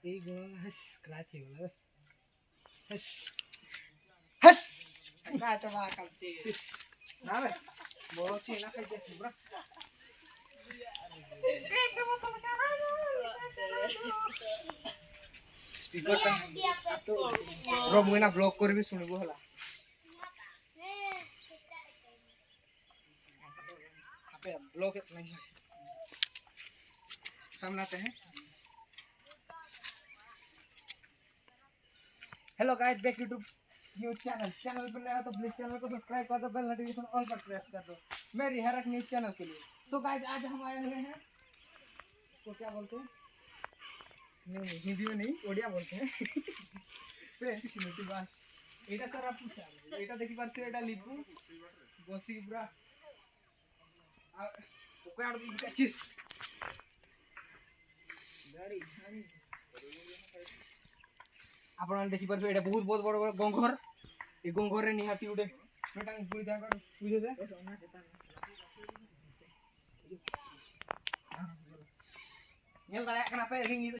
এই গো হাস স্ক্র্যাচ হয়ে গেল হাস হাস না তো বা কালচে না রে বড় চিনা খাইতেছি ব্রা স্পিকার তো ব্রো মুই না ব্লক করবি শুনবো হলা अबे ब्लॉक इतना ही है सामने हैं hello guys back to new channel पर नया तो प्लीज चैनल को सब्सक्राइब कर दो बेल नोटिफिकेशन ऑल पर प्रेस कर दो मेरी हर एक न्यूज चैनल के लिए सो गाइस आज हम आए हुए हैं तो क्या बोलते हैं नहीं हिंदी में नहीं ओडिया बोलते हैं फ्रेंच सिनेटी बस এটা স্যার আপনি এটা দেখি পারছো এটা লিপু বসি পুরা ওকে আর দিকে কাছিস গাড়ি গাড়ি আপনারা দেখি পারছো এটা বহুত বহুত বড় বড় গঙ্গর এই গঙ্গরে নিহাতি উঠে মেটাং পুরি দেখা কর বুঝছো যে নেল দাঁড়া কেন আপে